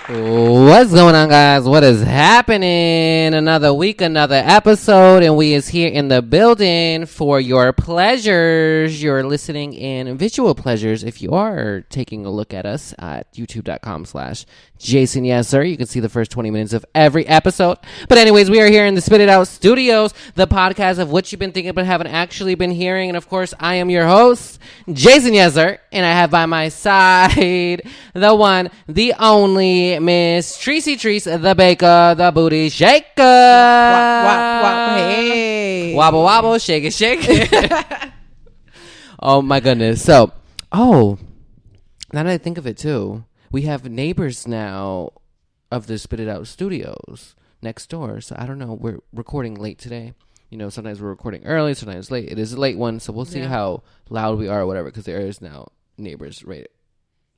What's going on, guys? What is happening? Another week, another episode, and we is here in the building for your pleasures. You're listening in visual pleasures. If you are taking a look at us at youtube.com/Jayson Yessir, you can see the first 20 minutes of every episode. But anyways, we are here in the Spit It Out Studios, the podcast of what you've been thinking but haven't actually been hearing. And of course, I am your host, Jayson Yessir, and I have by my side the one, the only Miss Trecie Trece, the baker, the booty shaker. Hey. Wobble, wobble, shake it, shake it. Oh, my goodness. So, now that I think of it, too, we have neighbors now of the Spit It Out Studios next door. So, I don't know. We're recording late today. You know, sometimes we're recording early, sometimes late. It is a late one, so we'll see how loud we are or whatever, because there is now neighbors right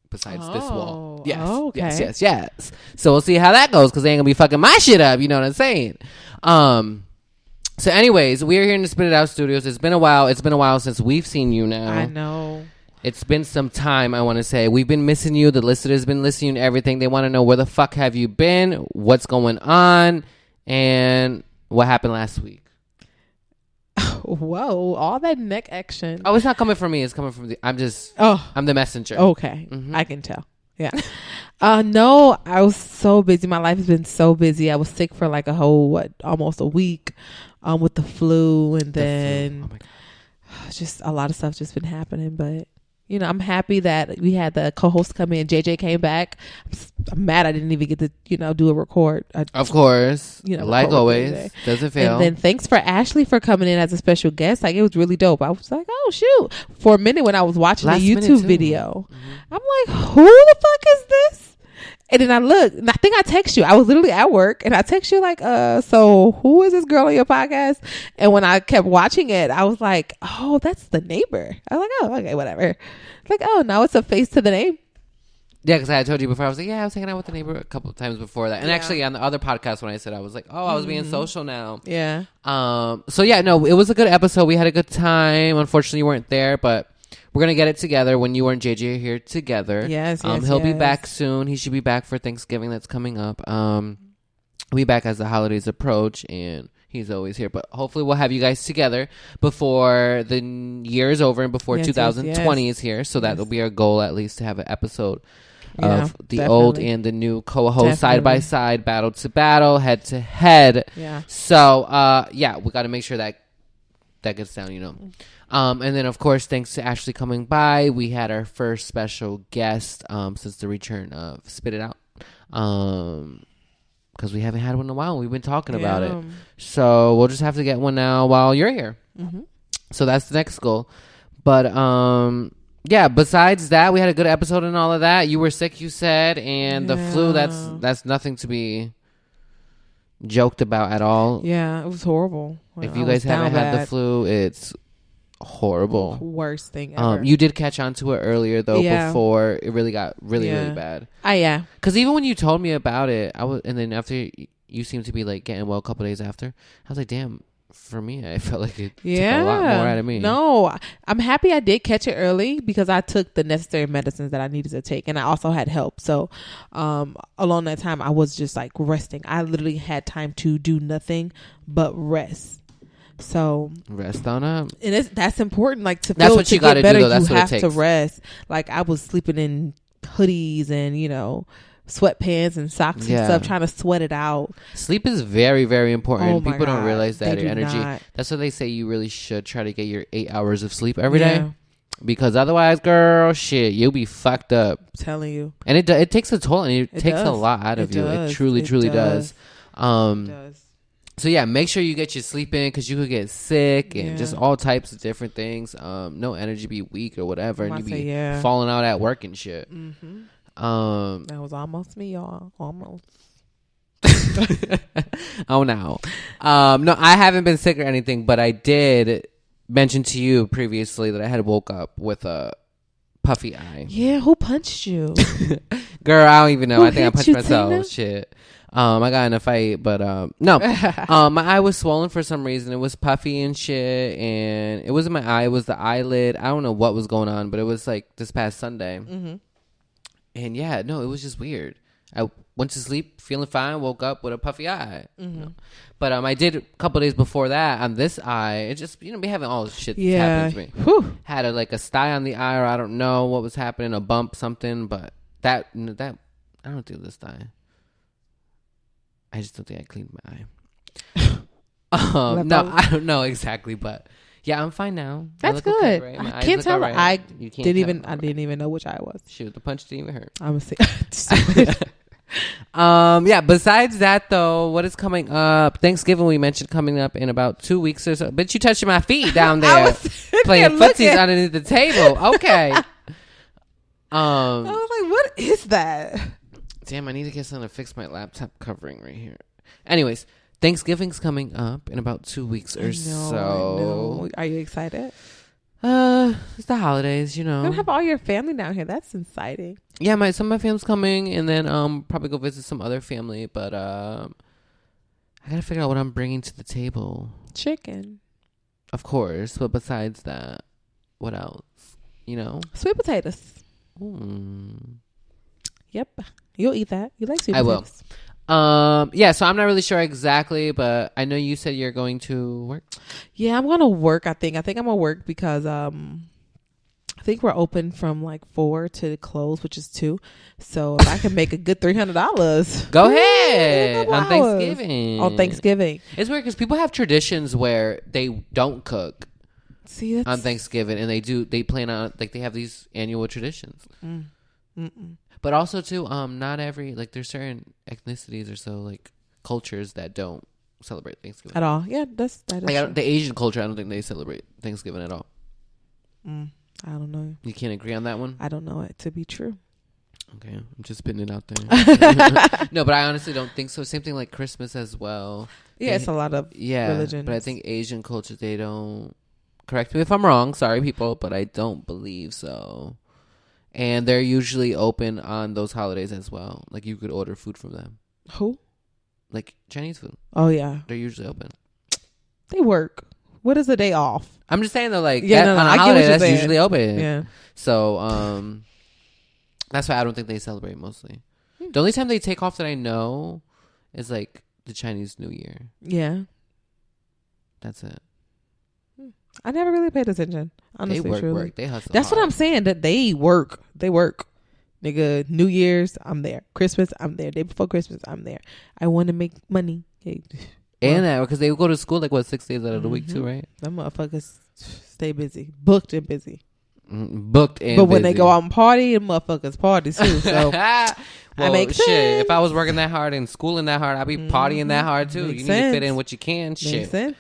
besides this wall. Yes, okay. yes. So we'll see how that goes, because they ain't gonna be fucking my shit up. You know what I'm saying? So anyways, we're here in the Spit It Out Studios. It's been a while. It's been a while since we've seen you now. I know. It's been some time, I want to say. We've been missing you. The listeners been listening to everything. They want to know, where the fuck have you been? What's going on? And what happened last week? Whoa, all that neck action. Oh, it's not coming from me. It's coming from I'm the messenger. Okay. Mm-hmm. I can tell. Yeah. No, I was so busy. My life has been so busy. I was sick for like a whole, almost a week with the flu. And then just a lot of stuff just been happening. But, you know, I'm happy that we had the co-host come in. JJ came back. I'm mad I didn't even get to, do a record. Of course. Like always. Doesn't fail. And then thanks for Ashley for coming in as a special guest. Like, it was really dope. I was like, oh, shoot. For a minute when I was watching the YouTube video, I'm like, who the fuck is this? And then I looked, and I think I text you. I was literally at work, and I text you like, so who is this girl on your podcast? And when I kept watching it, I was like, oh, that's the neighbor. I was like, oh, okay, whatever. Like, oh, now it's a face to the name. Yeah, because I had told you before, I was like, I was hanging out with the neighbor a couple of times before that. And actually, on the other podcast, when I said, I was like, I was being social now. Yeah. So yeah, no, it was a good episode. We had a good time. Unfortunately, you weren't there, but we're going to get it together when you and JJ are here together. Yes, He'll be back soon. He should be back for Thanksgiving that's coming up. We'll be back as the holidays approach, and he's always here. But hopefully we'll have you guys together before the year is over and before 2020 is here. So that'll be our goal, at least, to have an episode of the old and the new co-host side by side, battle to battle, head to head. Yeah. So, we got to make sure that gets down, And then, of course, thanks to Ashley coming by, we had our first special guest since the return of Spit It Out. Because we haven't had one in a while. We've been talking about it. So we'll just have to get one now while you're here. Mm-hmm. So that's the next goal. But, besides that, we had a good episode and all of that. You were sick, you said. And the flu, that's nothing to be joked about at all. Yeah, it was horrible. If you guys haven't had the flu, it's horrible. Worst thing ever. You did catch on to it earlier though, before it really got really bad. Yeah. Because even when you told me about it, and then after you seemed to be like getting well a couple days after, I was like, damn. For me, I felt like it took a lot more out of me. No, I'm happy I did catch it early because I took the necessary medicines that I needed to take, and I also had help. So along that time, I was just like resting. I literally had time to do nothing but rest. So rest on up, and that's important. Like to that's feel, what to you got to do. Though. That's you what have it takes. to rest. Like I was sleeping in hoodies and sweatpants and socks and stuff, trying to sweat it out. Sleep is very, very important. Oh People don't realize that your energy. Not. That's why they say you really should try to get your 8 hours of sleep every day. Because otherwise, girl, shit, you'll be fucked up. I'm telling you. And it takes a toll, and it takes a lot out of you. It truly does. It does. So yeah, make sure you get your sleep in, because you could get sick and just all types of different things. No energy, be weak or whatever, and you be falling out at work and shit. Mm-hmm. That was almost me, y'all. Almost. Oh no. No, I haven't been sick or anything, but I did mention to you previously that I had woke up with a puffy eye. Yeah, who punched you? Girl, I don't even know. I think I punched you, myself. Tina? Shit. I got in a fight, but no. My eye was swollen for some reason. It was puffy and shit, and it wasn't my eye. It was the eyelid. I don't know what was going on, but it was like this past Sunday. Mm-hmm. And yeah, no, it was just weird. I went to sleep feeling fine, woke up with a puffy eye. But I did a couple of days before that on this eye. It just, be having all this shit happen to me. Whew. Had a sty on the eye, or I don't know what was happening, a bump, something. But that I don't do this eye. I just don't think I cleaned my eye. No, I don't know exactly, but yeah, I'm fine now. That's good. Okay, right? I can't tell. Right. I didn't even know which eye it was. Shoot, the punch didn't even hurt. I'm stupid. Yeah, besides that though, what is coming up? Thanksgiving we mentioned coming up in about 2 weeks or so. But you touching my feet down there playing footsies underneath the table. Okay. I was like, what is that? Damn, I need to get something to fix my laptop covering right here. Anyways, Thanksgiving's coming up in about 2 weeks or so. Are you excited? It's the holidays, You're gonna have all your family down here. That's exciting. Yeah, some of my family's coming, and then probably go visit some other family. But I gotta figure out what I'm bringing to the table. Chicken, of course. But besides that, what else? Sweet potatoes. Yep, you'll eat that. You like sweet potatoes. I will. Yeah, so I'm not really sure exactly, but I know you said you're going to work. Yeah, I'm gonna work. I think I'm gonna work because I think we're open from 4 to close, which is 2. So if I can make a good $300, go ahead on Thanksgiving. On Thanksgiving, it's weird because people have traditions where they don't cook. See, on Thanksgiving, and they plan on they have these annual traditions. But also too, not every there's certain ethnicities or so cultures that don't celebrate Thanksgiving at all. Yeah, that is the Asian culture. I don't think they celebrate Thanksgiving at all. I don't know. You can't agree on that one? I don't know it to be true. Okay, I'm just spitting it out there. No, but I honestly don't think so. Same thing like Christmas as well. Yeah, it's a lot of religions. But I think Asian culture, they don't. Correct me if I'm wrong. Sorry, people, but I don't believe so. And they're usually open on those holidays as well. You could order food from them. Who? Chinese food. Oh, yeah. They're usually open. They work. What is a day off? I'm just saying, though, on a holiday, that's usually open. Yeah. So, that's why I don't think they celebrate mostly. The only time they take off that I know is, the Chinese New Year. Yeah. That's it. I never really paid attention. Honestly, they work. They hustle. That's hard. what I'm saying. That they work. They work. Nigga, New Year's, I'm there. Christmas, I'm there. Day before Christmas, I'm there. I want to make money. Hey. And that because they go to school 6 days out of the week too, right? Them motherfuckers stay busy, booked and busy. Booked and but when busy. they go out and party, them motherfuckers party too. So well, I make sense. Shit. If I was working that hard and schooling that hard, I'd be partying that hard too. Makes you sense. need to fit in what you can. Makes sense.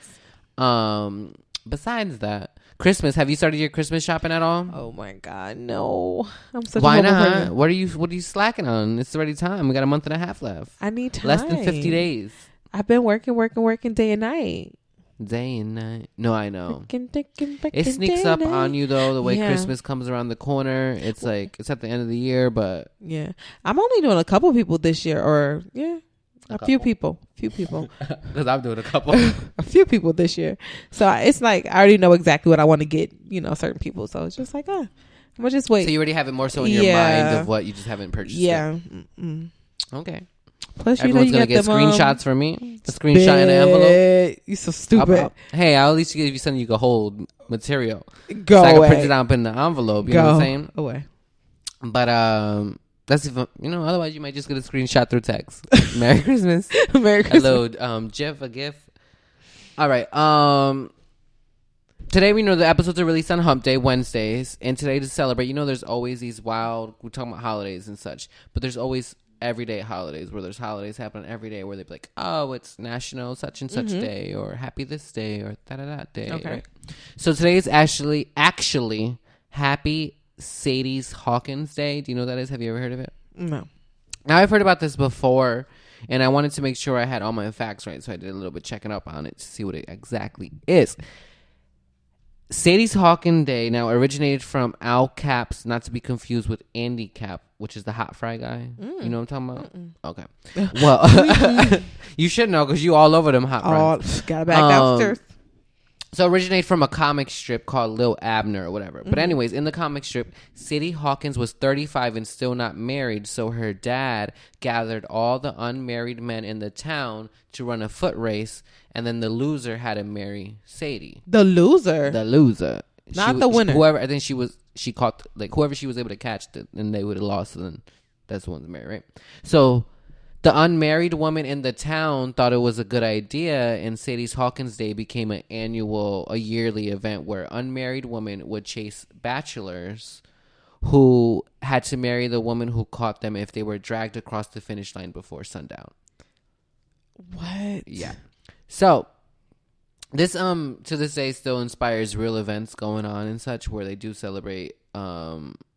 Besides that, Christmas. Have you started your Christmas shopping at all? Oh my God, no! I'm such. Why not? What are you slacking on? It's already time. We got a month and a half left. I need time. Less than 50 days. I've been working day and night. Day and night. No, I know. Working, it sneaks up on you though. The way Christmas comes around the corner. It's it's at the end of the year, but yeah, I'm only doing a couple people this year, or a few people. Because I'm doing a couple. A few people this year. So it's I already know exactly what I want to get, certain people. So it's just I'm going to just wait. So you already have it more so in your mind of what you just haven't purchased. Yeah. Okay. Plus, everyone's going to get screenshots from me. A screenshot in an envelope. You so stupid. Hey, I'll at least give you something you can hold material. Go so away. I can print it out in the envelope. You know what I'm saying? Away. But, that's if otherwise you might just get a screenshot through text. Merry Christmas. Merry Christmas. Hello, GIF, a GIF. All right. Today we know the episodes are released on Hump Day, Wednesdays, and today to celebrate, there's always these we're talking about holidays and such, but there's always everyday holidays where there's holidays happening every day where they're like, oh, it's National such and such day, or Happy this day, or da-da-da day. Okay. Right? So today is actually Happy Sadie's Hawkins Day. Do you know what that is? Have you ever heard of it? No. Now, I've heard about this before, and I wanted to make sure I had all my facts right, so I did a little bit checking up on it to see what it exactly is. Sadie's Hawkins Day now originated from Al Capp's, not to be confused with Andy Capp, which is the hot fry guy. You know what I'm talking about? Okay. Well, you should know because you all over them hot fries. Got a bag downstairs. So originated from a comic strip called Lil Abner or whatever. But anyways, in the comic strip, Sadie Hawkins was 35 and still not married. So her dad gathered all the unmarried men in the town to run a foot race. And then the loser had to marry Sadie. The loser? The loser. Not the winner. Whoever, I think she caught, like whoever she was able to catch, and they would have lost. And then that's the one that's married, right? So the unmarried woman in the town thought it was a good idea, and Sadie's Hawkins Day became a yearly event where unmarried women would chase bachelors who had to marry the woman who caught them if they were dragged across the finish line before sundown. What? Yeah. So this to this day still inspires real events going on and such where they do celebrate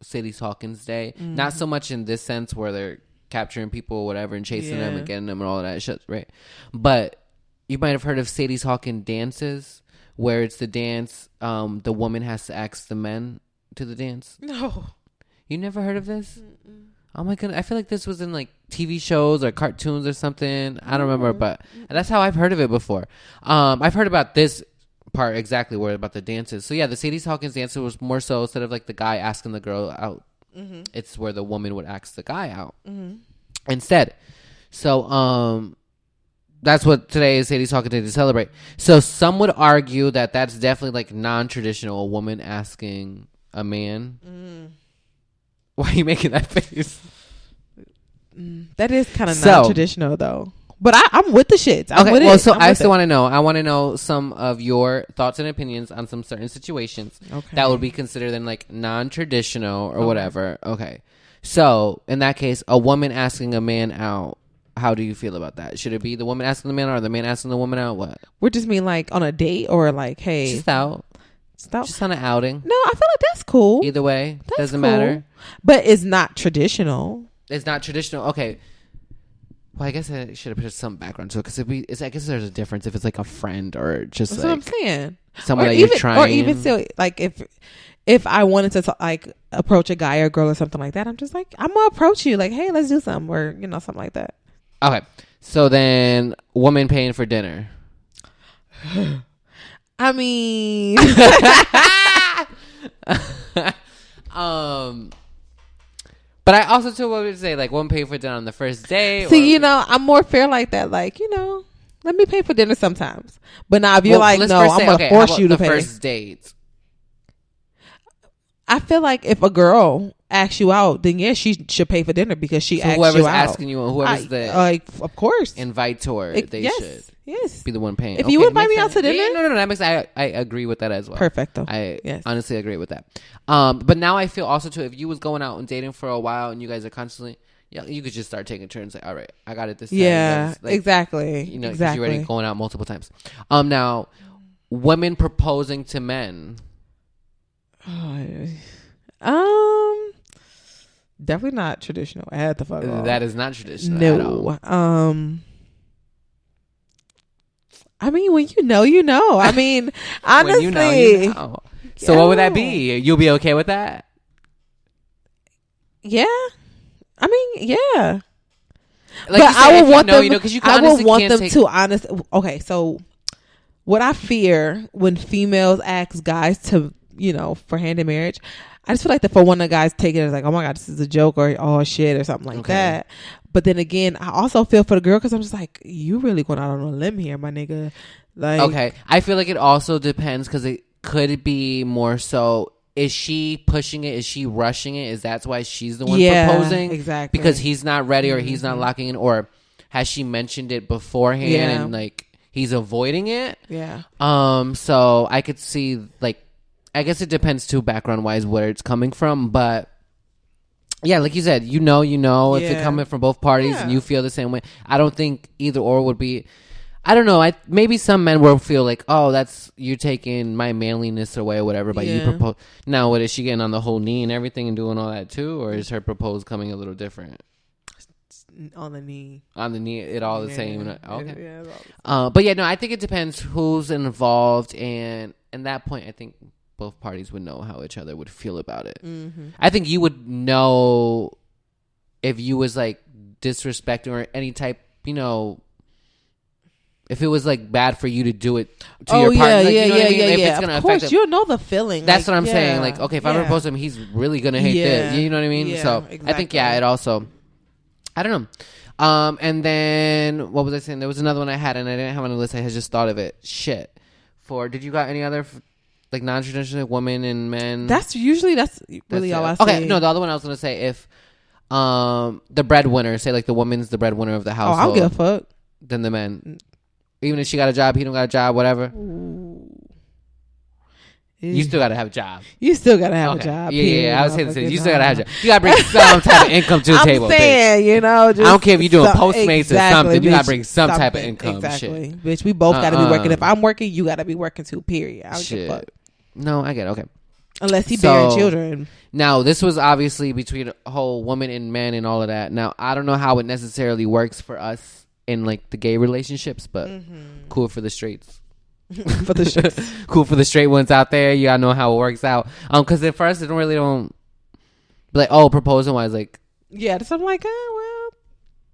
Sadie's Hawkins Day. Not so much in this sense where they're capturing people or whatever and chasing them and getting them and all of that shit, right? But you might have heard of Sadie's Hawkins dances, where it's the dance the woman has to ask the men to the dance. No. You never heard of this? Oh my goodness. I feel like this was in like TV shows or cartoons or something. I don't remember, but that's how I've heard of it before. I've heard about this part exactly where about the dances. So yeah, the Sadie's Hawkins dancer was more so instead of like the guy asking the girl out, it's where the woman would ask the guy out instead. So that's what today is Sadie's Hawkins Day to celebrate. So some would argue that that's definitely like non-traditional, a woman asking a man. Why are you making that face? That is kind of non-traditional though. But I'm with the shits. I'm with well, it. so I still want to know. I want to know some of your thoughts and opinions on some certain situations that would be considered then like non-traditional or whatever. Okay. So in that case, a woman asking a man out, how do you feel about that? Should it be the woman asking the man out or the man asking the woman out? What? We're just mean like on a date or like, hey. Just out. Just on an outing. No, I feel like that's cool. Either way. That's doesn't cool. matter. But it's not traditional. It's not traditional. Okay. Well, I guess I should have put some background to it because I guess there's a difference if it's like a friend or just that's like what I'm saying. Someone that you're trying. Or even still, like if I wanted to like approach a guy or girl or something like that, I'm just like, I'm going to approach you like, hey, let's do something or, you know, something like that. Okay. So then woman paying for dinner. I mean, but I also too would say like one pay for dinner on the first day. See, you know, I'm more fair like that. Like, you know, let me pay for dinner sometimes. But now if you're like, no, I'm gonna force you to pay. First date. I feel like if a girl asks you out, then yes, she should pay for dinner because she asked you out. Whoever's asking you, whoever's the like, of course, invitor, they should. Yes. Be the one paying. If you invite me out to dinner. Yeah, no. That makes I agree with that as well. Perfecto. I honestly agree with that. But now I feel also too, if you was going out and dating for a while and you guys are constantly, you could just start taking turns. Like, all right, I got it this time. Yeah, like, exactly. You know, because you're already going out multiple times. Now, women proposing to men. Definitely not traditional. I had to fuck off. That is not traditional. No. At all. I mean, when you know. I mean, honestly. When you know. So what would that be? You'll be okay with that? Yeah. I mean, yeah. Like but I would want them. Because you I would want them to honest. Okay, so what I fear when females ask guys to, you know, for hand in marriage, I just feel like for one of the guys take it as like, oh my God, this is a joke or oh shit or something like that. But then again, I also feel for the girl because I'm just like, you really going out on a limb here, my nigga. Like, okay, I feel like it also depends because it could be more so. Is she pushing it? Is she rushing it? Is that why she's the one proposing? Exactly. Because he's not ready or he's not locking in, or has she mentioned it beforehand and like he's avoiding it? Yeah. So I could see like, I guess it depends too background wise where it's coming from, but yeah, like you said, you know, if it's coming from both parties and you feel the same way. I don't think either or would be. I don't know. Maybe some men will feel like, oh, that's you're taking my manliness away or whatever. But you propose now. What is she getting on the whole knee and everything and doing all that too, or is her propose coming a little different? On the knee. On the knee, it all the same. Okay. Yeah, but yeah, no, I think it depends who's involved, and at that point, I think both parties would know how each other would feel about it. Mm-hmm. I think you would know if you was like disrespecting or any type, you know, if it was like bad for you to do it to your partner, like, you know what I mean? If it's gonna of course, affect you know the feeling. That's what I'm saying. Like, okay, if I propose to him, he's really gonna hate this. You know what I mean? So exactly. I think it also. I don't know. And then what was I saying? There was another one I had, and I didn't have on the list. I had just thought of it. Shit. Did you got any other like non-traditional women and men? That's really all I say. Okay, no, the other one I was gonna say if the breadwinner, say like the woman's the breadwinner of the household. I don't give a fuck. Then the men. Even if she got a job, he don't got a job, whatever. Ooh. You still gotta have a job. You still gotta have a job. Yeah. I was saying you still gotta have a job. You gotta bring some type of income to the table. I'm saying, bitch. You know, just I don't care if you're doing Postmates or something. You bitch, gotta bring some type of income. Exactly, Shit. Bitch. We both gotta be working. If I'm working, you gotta be working too. Period. I don't give a fuck. No, I get it. Okay. Unless he bearing children. Now, this was obviously between a whole woman and men and all of that. Now, I don't know how it necessarily works for us in like the gay relationships, but cool for the straights. For the straights. Cool for the straight ones out there. You gotta know how it works out. Because at first it don't be like, oh, proposing wise, like so I'm like, well,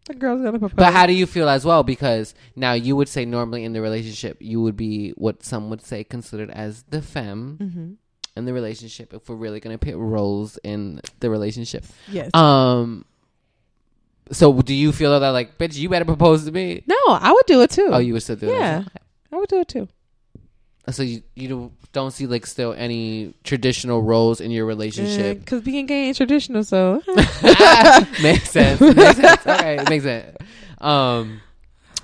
the girl's gonna propose. But how do you feel as well? Because now you would say normally in the relationship you would be what some would say considered as the femme in the relationship, if we're really gonna put roles in the relationship. Yes. So do you feel that like, bitch, you better propose to me? No, I would do it too. Oh, you would still do it? Yeah, I would do it too. So you don't see like still any traditional roles in your relationship? Because being gay ain't traditional, so makes sense. Okay, it makes sense.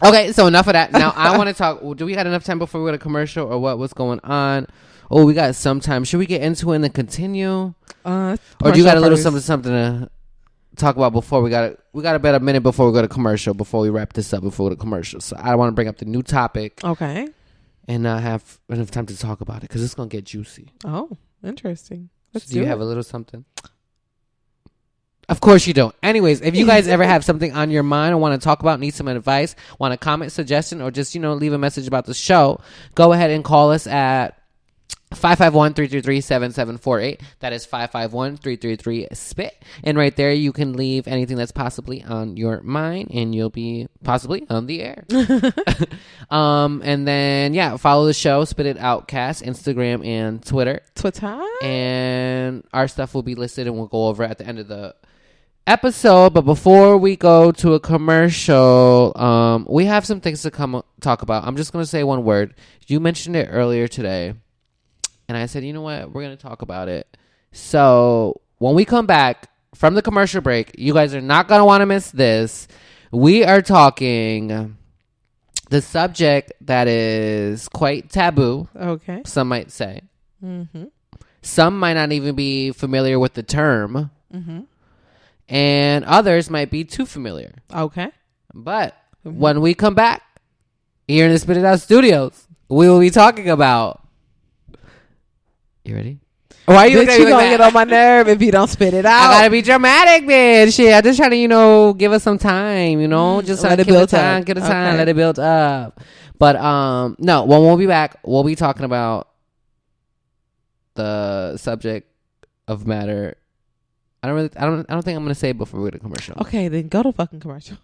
Okay, so enough of that. Now I want to talk. Do we got enough time before we go to commercial, or what's going on? Oh, we got some time. Should we get into it and then continue? Or do you got a little something to talk about before we got about a minute before we go to commercial, before we wrap this up, before we go to commercial. So I want to bring up the new topic. Okay. And not have enough time to talk about it because it's going to get juicy. Oh, interesting. Do you have a little something? Of course you don't. Anyways, if you guys ever have something on your mind or want to talk about, need some advice, want a comment, suggestion, or just, leave a message about the show, go ahead and call us at 551-333-7748. That is 551-333-SPIT. And right there, you can leave anything that's possibly on your mind, and you'll be possibly on the air. And then, follow the show, Spit It Outcast, Instagram and Twitter. And our stuff will be listed, and we'll go over at the end of the episode. But before we go to a commercial, we have some things to talk about. I'm just going to say one word. You mentioned it earlier today. And I said, you know what? We're going to talk about it. So when we come back from the commercial break, you guys are not going to want to miss this. We are talking the subject that is quite taboo. Okay. Some might say. Mm-hmm. Some might not even be familiar with the term. Mm-hmm. And others might be too familiar. Okay. But when we come back here in the Spit It Out Studios, we will be talking about... You ready? Why are you gonna get on my nerve if you don't spit it out? I gotta be dramatic, bitch. Shit, I'm just trying to, give us some time, just let it build up. Give it time, let it build up. But no, when we'll be back, we'll be talking about the subject of matter. I don't think I'm gonna say it before we go to commercial. Okay, then go to fucking commercial.